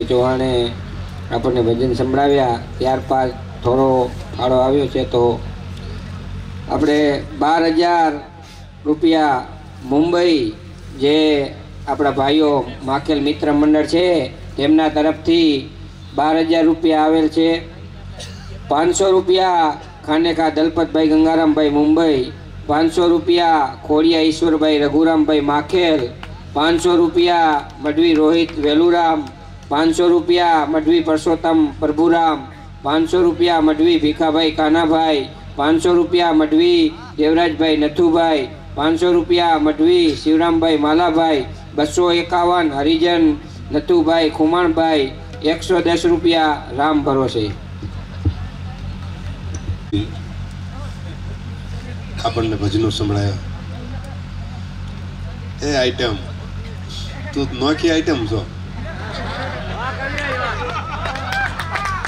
ચૌહાણે આપણને ભજન સંભળાવ્યા, ત્યારબાદ થોડો ફાળો આવ્યો છે. તો આપણે 12,000 રૂપિયા મુંબઈ જે આપણા ભાઈઓ માખેલ મિત્ર મંડળ છે તેમના તરફથી 12,000 રૂપિયા આવેલ છે. 500 રૂપિયા ખાનેખા દલપતભાઈ ગંગારામભાઈ મુંબઈ, 500 રૂપિયા ખોડિયા ઈશ્વરભાઈ રઘુરામભાઈ માખેલ, 500 રૂપિયા મઢવી રોહિત વેલુરામ, 500 રૂપિયા મઢવી પરસોત્તમ પ્રભુરામ, 500 રૂપિયા મઢવી ભીખાભાઈ કાનાભાઈ, 500 રૂપિયા મઢવી દેવરાજભાઈ નથુભાઈ, 500 રૂપિયા મઢવી શિવરામભાઈ માલાભાઈ, 251 હરિજન નથુભાઈ ખુમાણભાઈ, 110 રૂપિયા રામ ભરોસે. આપણને ભજનો સંભળાયા. એ આઈટમ તું નોખી આઈટમ છો.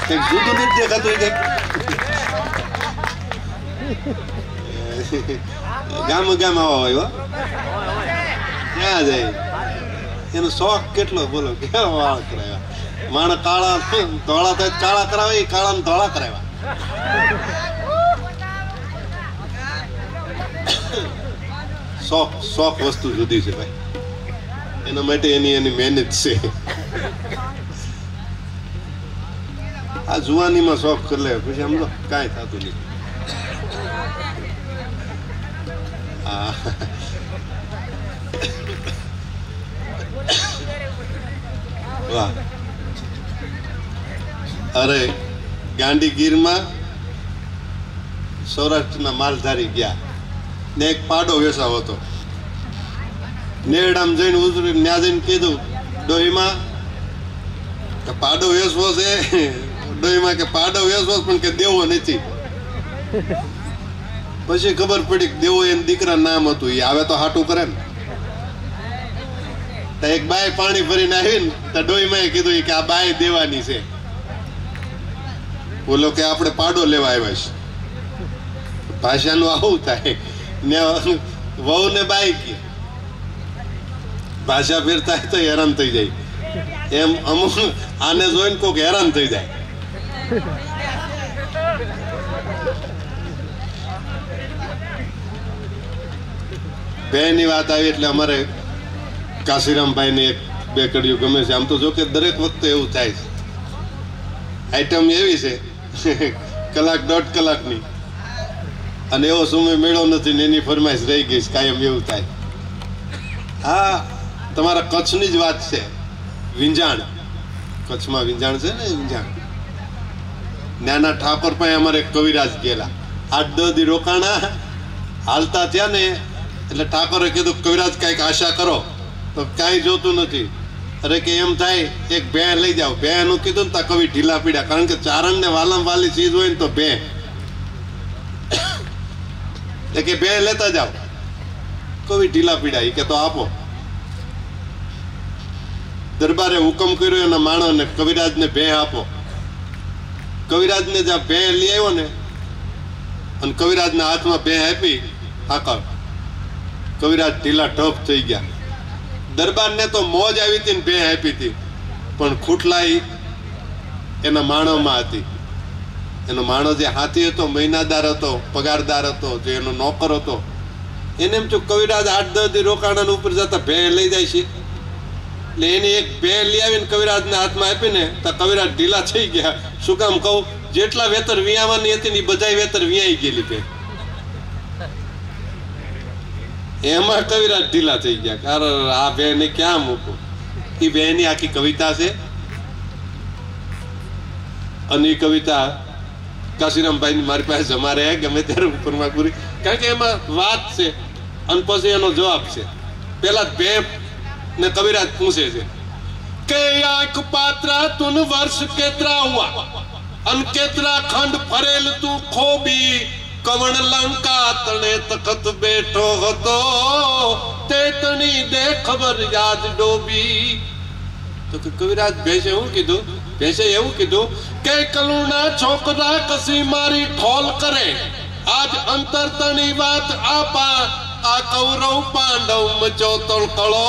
કંઈક જુદું નથી દેખાતું. ગામ આવા હોય ક્યાં જાય એનો શોખ કેટલો બોલો. કેવા વાળ કરાવ્યા માણસ. કાળા ધોળા તો કાળા કરાવે, કાળા ને ધોળા કરાવ્યા. શોખ વસ્તુ જુદી છે ભાઈ. એના માટે એની મહેનત છે. આ જુવાનીમાં શોખ કરી લે પછી આમ તો કાંઈ થતું નહીં. વાહ. અરે ગાંધીગીરમાં સૌરાષ્ટ્રના માલધારી ગયા ને એક પાડો વેસાવ હતો. નેરડામ જઈને ઉતરી ત્યાં જઈને કીધું ડોહીમાં કે પાડો વેસવો છે. ડોહીમાં કે પાડો વેસવો પણ કે દેવો નથી. પછી ખબર પડી કે દેવો એને દીકરા નામ હતું. એ આવે તો હાટું કરે ને. તો એક બાઈ પાણી ભરીને આવી ને તો ડોહીમાં કીધું કે આ બાઈ દેવાની છે. બોલો કે આપણે પાડો લેવા આવ્યા છે. ભાષાનું આવું થાય ને. વહુ ને બાઈ કે ભાષા ફેરતા તો હેરાન થઈ જાય. એમ અમુક આને જોઈને કોક હેરાન થઈ જાય. બેની વાત આવી એટલે અમારે કાશીરામભાઈ ને 2 કડીઓ ગમે છે. આમ તો જો કે દરેક વખતે એવું થાય છે. આઈટમ એવી છે કલાક 1.5 કલાકની અને એવો સમય મેળો નથી ને એની ફરમાઈશ રહી ગઈ છે. કાયમ એવું થાય. હા, તમારા કચ્છની જ વાત છે. વિંજાણ, કચ્છમાં વિંજાણ છે ને. વિંજાણ નાના ઠાકોર પાસે અમારે કવિરાજ ગયેલા. 8-10 દી રોકાણા. હાલતા થયા ને એટલે ઠાકોરે કીધું કવિરાજ કાંઈક આશા કરો. તો કાંઈ જોતું નથી. અરે કે એમ થાય એક ભે લઈ જાઓ. ભેનું કીધું ને ત્યાં કવિ ઢીલા પીડ્યા. કારણ કે ચારણ ને વાલમ વાલી ચીજ હોય ને તો ભે કે ભે લેતા જાઓ. કવિ ઢીલા પીડ્યા. કે તો આપો. દરબારે હુકમ કર્યો એના માણસને કવિરાજને ભે આપો. કવિરાજને જ્યાં ભે લઈ આવ્યો ને અને કવિરાજના હાથમાં ભે આપી આકળ. કવિરાજ ઢીલા ઢપ થઈ ગયા. દરબારને તો મોજ આવી હતી ને ભે આપી હતી, પણ ખૂટલાઈ એના માણસમાં હતી. એનો માણસ જે હાથી હતો, મહિનાદાર હતો, પગારદાર હતો, જે એનો નોકર હતો, એને એમ જો કવિરાજ 8-10 દી રોકાણા ઉપર જતા ભે લઈ જાય છે. એટલે એની એક ભે લઈ આવીને કવિરાજના હાથમાં આપીને તો કવિરાજ ઢીલા થઈ ગયા. શું કામ કહું? જેટલા વેતર વિયાવાની હતી ને બધા વેતર વિયાઈ ગયેલી બે. એમાં કવિરાજ ઢીલા થઈ ગયા, કારણ આ બેને ક્યાં મૂકો. એ બેની આખી કવિતા છે અને એ કવિતા કાશીરામભાઈ મારી પાસે જમા રહે ગમે ત્યારે ઉપરમાં પૂરી, કારણ કે એમાં વાત છે અને પછી એનો જવાબ છે. પેલા બે ને કવિરાજ પૂછે છે કે આંખ પાત્રા તું વર્ષ કેતરા હુઆ અન કેતરા ખંડ ફરેલ તું ખોબી કવણ લંકા તણે તખત બેઠો હતો તે તણી દે ખબર યાદ ડોબી. તો કવિરાજ ભેંસે શું કીધું? ભેંસે એવું કીધું કે કલુણા છોકરા કસી મારી ઠોલ કરે આજ અંતર તણી વાત આપા આ કૌરવ પાંડવ મચો તળતળો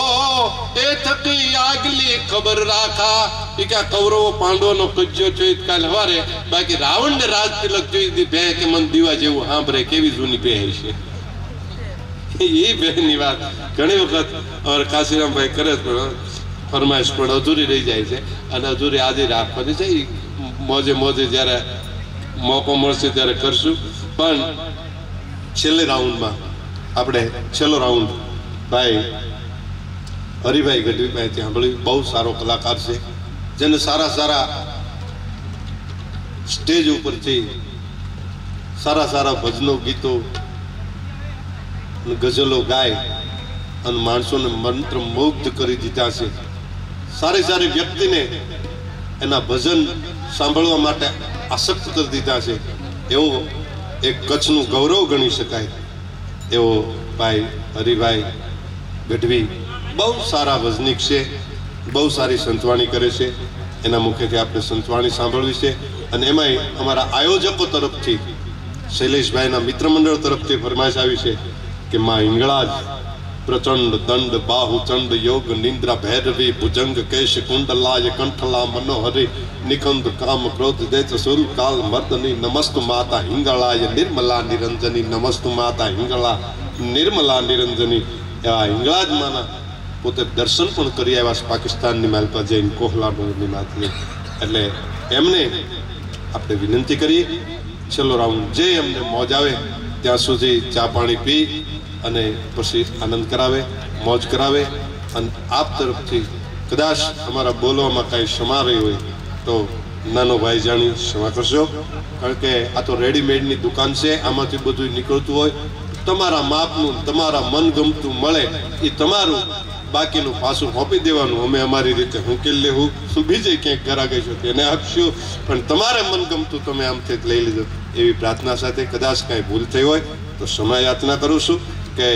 એ થકી આગલી ખબર રાખા. એ કે કૌરવો પાંડવો નો કજ્યો જોઈ કાલે હવારે, બાકી રાવણ ને રાજ તિલક જોઈ બે કે મન દીવા જેવું સાંભળે કેવી જૂની બે છે. એ બે ની વાત ઘણી વખત અમારે કાશીરામભાઈ કરે પણ ફરમાઈશ પણ અધૂરી રહી જાય છે અને અધૂરી આજે રાખવાની છે. મોજે મોજે જ્યારે મોકો મળશે ત્યારે કરશું. પણ છેલ્લે રાઉન્ડમાં આપણે છેલ્લો રાઉન્ડ ભાઈ હરિભાઈ ગઢવીભાઈ ત્યાં સાંભળ્યું. બહુ સારો કલાકાર છે જેને સારા સારા સ્ટેજ ઉપરથી સારા સારા ભજનો ગીતો ગઝલો ગાય અને માણસોને મંત્ર મુગ્ધ કરી દીધા છે. સારી સારી વ્યક્તિને એના ભજન સાંભળવા માટે આસક્ત કરી દીધા છે. એવો એક કચ્છનું ગૌરવ ગણી શકાય એવો ભાઈ હરિભાઈ ગઢવી બહુ સારા ભજનીક છે, બહુ સારી સંતવાણી કરે છે. એના મુખેથી આપણે સંતવાણી સાંભળવી છે. અને એમાંય અમારા આયોજકો તરફથી શૈલેષભાઈના મિત્ર મંડળ તરફથી ફરમાઈશ આવી છે કે માં હિંગળાજ પ્રચંડ દંડ બાહુચંડ યોગ નિંદ્રા ભૈરવી ભુજંગ કેશ કુંડલાય કંઠલા મનોહરી નિકંદ કામ ક્રોધ દેચ સુર કાલ મર્દની નમસ્તુ માતા હિંગળાય નિર્મલા નિરંજની નમસ્તુ માતા હિંગળા નિર્મલા નિરંજની. એવા હિંગળાજ માના પોતે દર્શન પણ કરી આવ્યા પાકિસ્તાનની માલપા જઈને કોહલા ડુંગરની માથે. એટલે એમને આપણે વિનંતી કરીએ છેલ્લો રાઉન્ડ જે એમને મોજ આવે ત્યાં સુધી ચા પાણી પી અને પછી આનંદ કરાવે, મોજ કરાવે. અને આપ તરફથી કદાચ અમારા બોલવામાં કાંઈ ક્ષમા રહી હોય તો નાનો ભાઈ જાણી ક્ષમા કરશો, કારણ કે આ તો રેડીમેડની દુકાન છે. આમાંથી બધું નીકળતું હોય. તમારા માપનું તમારા મનગમતું મળે એ તમારું, બાકીનું પાછું સોંપી દેવાનું. અમે અમારી રીતે ઉકેલી લેવું, બીજે ક્યાંક ઘરાગઈ છો તેને આપશું, પણ તમારે મનગમતું તમે આમથી જ લઈ લીધું એવી પ્રાર્થના સાથે. કદાચ કાંઈ ભૂલ થઈ હોય તો ક્ષમા યાચના કરું છું કે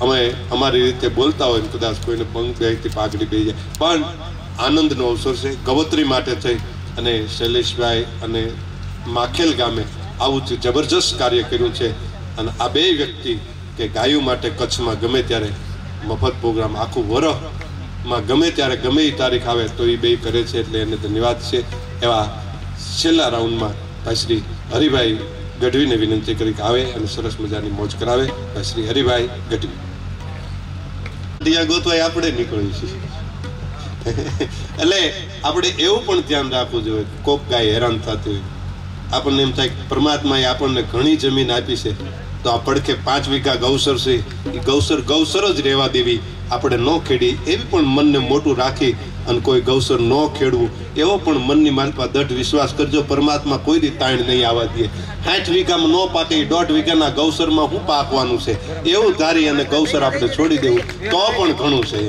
અમે અમારી રીતે બોલતા હોય કદાચ કોઈને પંગ બેથી પાઘડી પડી જાય. પણ આનંદનો અવસર છે. ગવત્રી માટે થઈ અને શૈલેષભાઈ અને માખેલ ગામે આવું જબરજસ્ત કાર્ય કર્યું છે. અને આ બે વ્યક્તિ કે ગાયું માટે કચ્છમાં ગમે ત્યારે મફત પ્રોગ્રામ આખું વરસમાં ગમે ત્યારે ગમે એ તારીખ આવે તો એ બે કરે છે, એટલે એને ધન્યવાદ છે. એવા છેલ્લા રાઉન્ડમાં ભાઈ શ્રી હરિભાઈ ગઢવીને વિનંતી કરી કે આવે અને સરસ મજાની મોજ કરાવે. ભાઈ શ્રી હરિભાઈ ગઢવી. દિયા ગોતવાય આપણે નીકળ્યું છે. એટલે આપણે એવું પણ ધ્યાન રાખવું જોઈએ કોક ગાય હેરાન થતી હોય. આપણને એમ થાય પરમાત્માએ આપણને ઘણી જમીન આપી છે તો આ પડખે 5 વીઘા ગૌસર છે એ ગૌસર જ રહેવા દેવી, આપણે ન ખેડી એવી પણ મનને મોટું રાખી અને કોઈ ગૌસર ન ખેડવું એવો પણ મનની માલપા દઢ વિશ્વાસ કરજો. પરમાત્મા કોઈ દી તાણ નહીં આવવા દે. 60 વીઘામાં ન પાકે 1.5 વીઘાના ગૌસરમાં શું પાકવાનું છે એવું ધારી અને ગૌસર આપણે છોડી દેવું તો પણ ઘણું છે.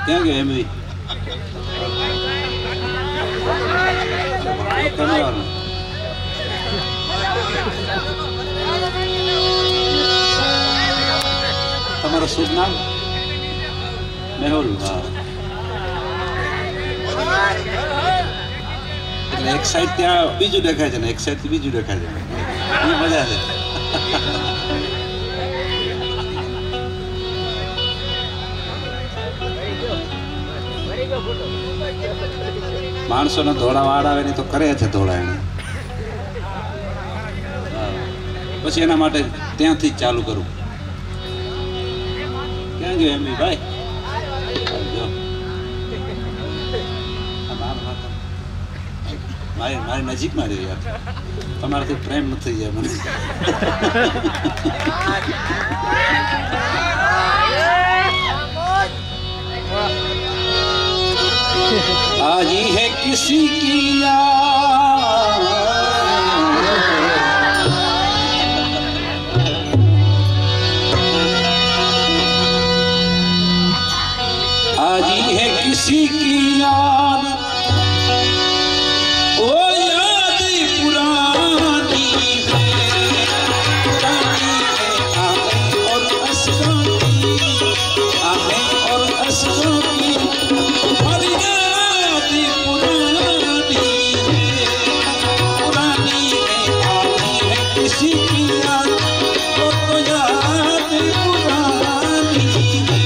ક્યાં ગયા એમ તમારું શુભ નામ? મેહુલ. હા, એટલે એક સાઈડ ત્યાં બીજું દેખાય છે ને એક સાઈડ થી બીજું દેખાય છે. એ મજા છે. માણસોને ધોળા વાળ આવે ને તો કરે છે ધોળા એને. પછી એના માટે ત્યાંથી જ ચાલુ કરું. ક્યાં ગયો એમ ભાઈ? મારી નજીકમાં રહ્યો યાર, તમારાથી પ્રેમ નથી જાય મને. आज है किसी की याद, आज है किसी की याद, ओ याद पुरानी है, पुरानी है आँखें और असरों की, आँखें और असरों की, और याद पुरानी है, पुरानी है आती है किसी की याद, वो तो याद पुरानी है.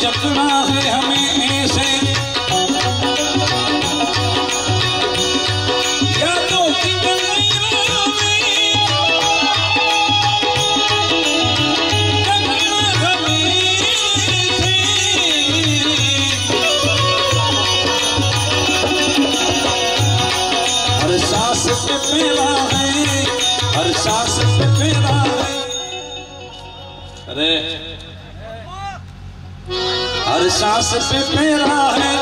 जकड़ा है हमें ऐसे, यादों की जंजीरों में जकड़ा हमें ऐसे, हर सांस पे फेरा है, हर सांस पे फेरा है. अरे हर सांस पे फेरा है,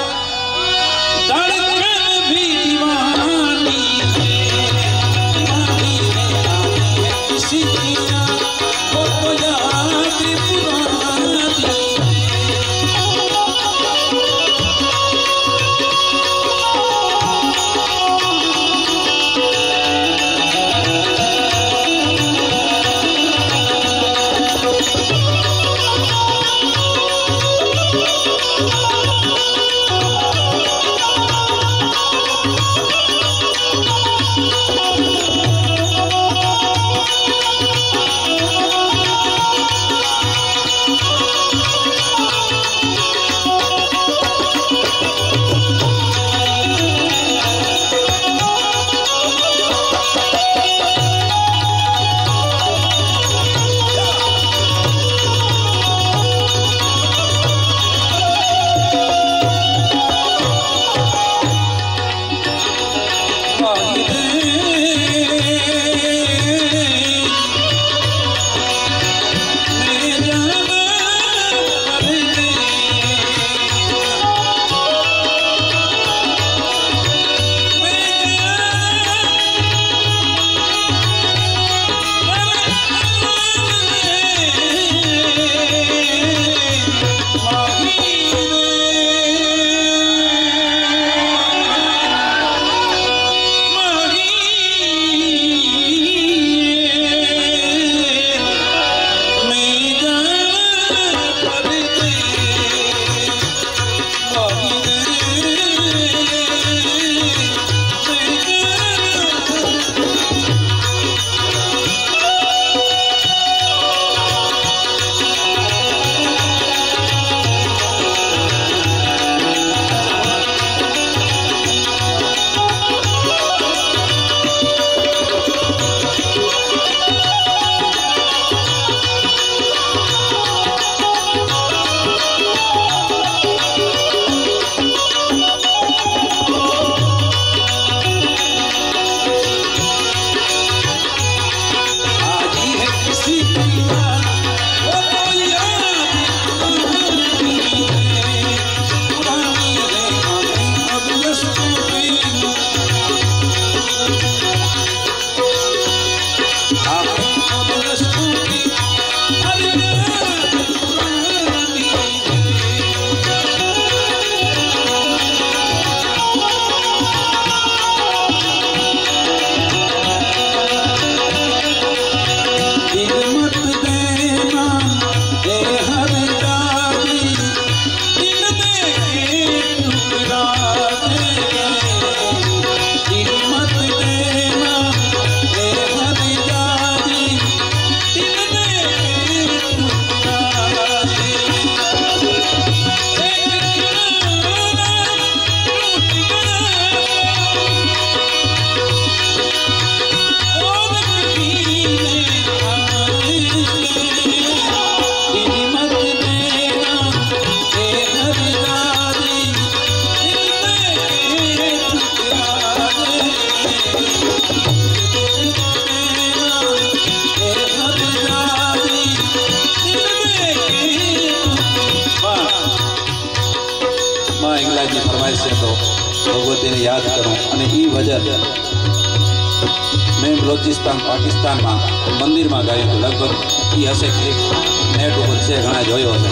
धड़कन भी दीवानी है, दीवानी है आती है किसी की याद, वो तो याद पुरानी है. અને એ ભજન મેં બલોચિસ્તાન પાકિસ્તાનમાં મંદિરમાં ગાયું હતું. લગભગ એ હશે ક્લિપ નેટ ઉપર છે, ઘણા જોયો હશે.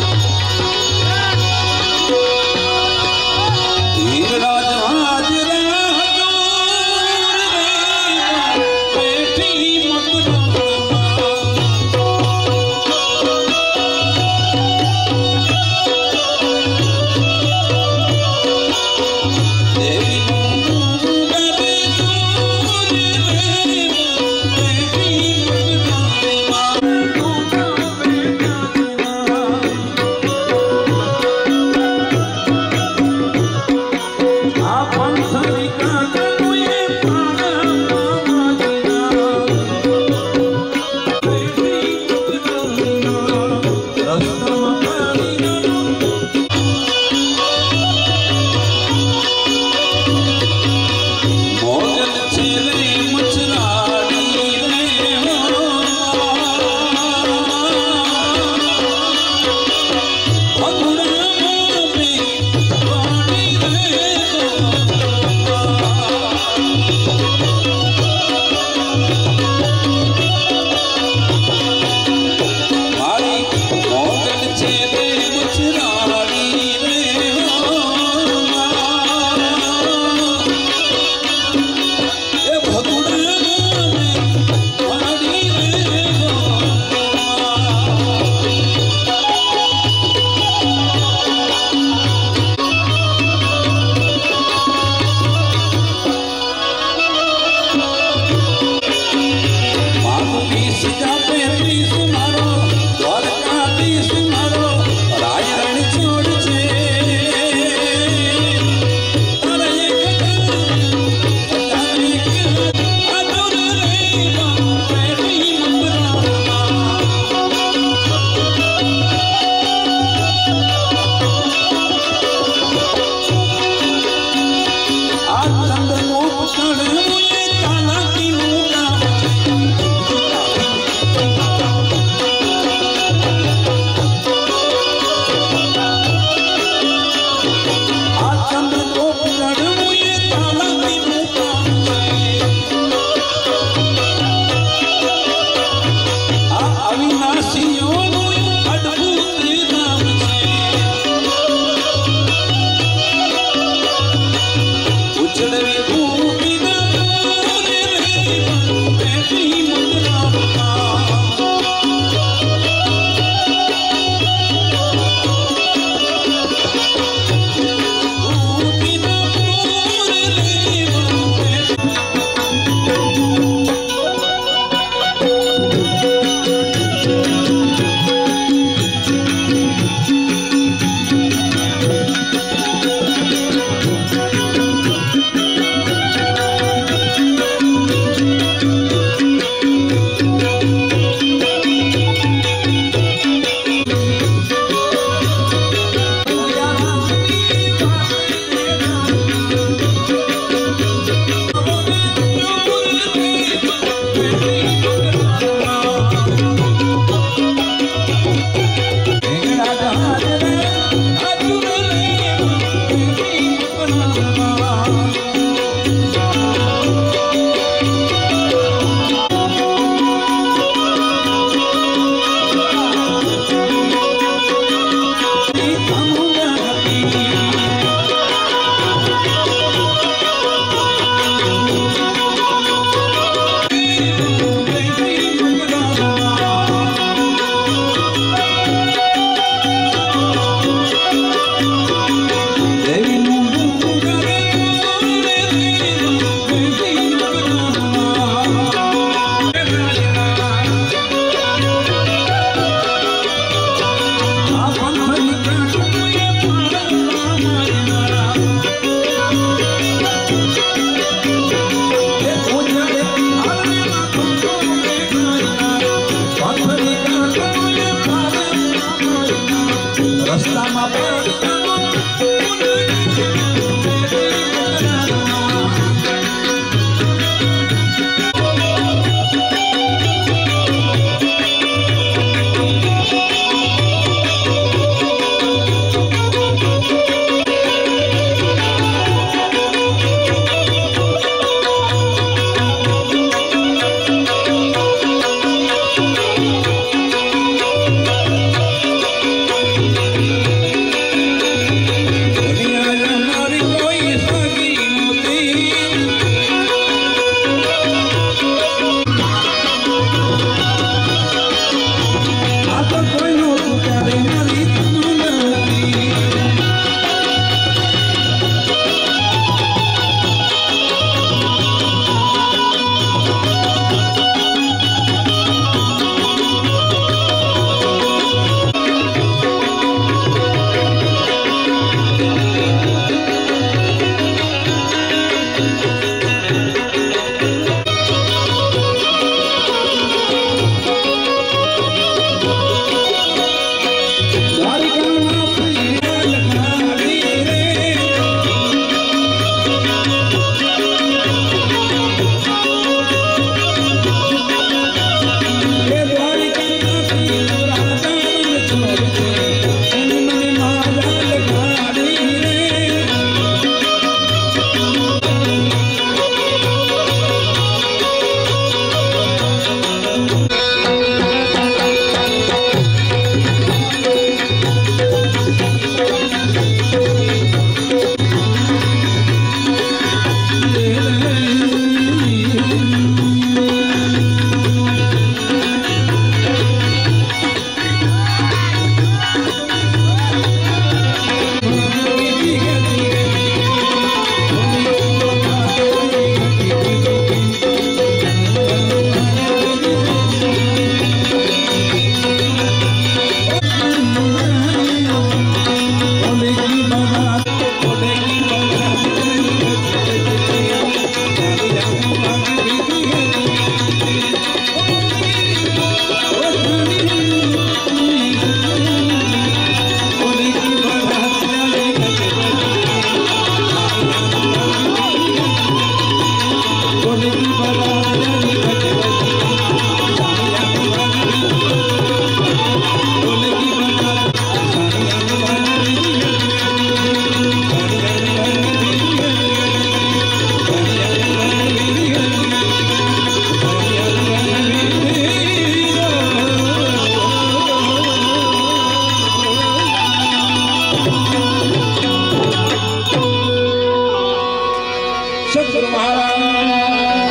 सीताराम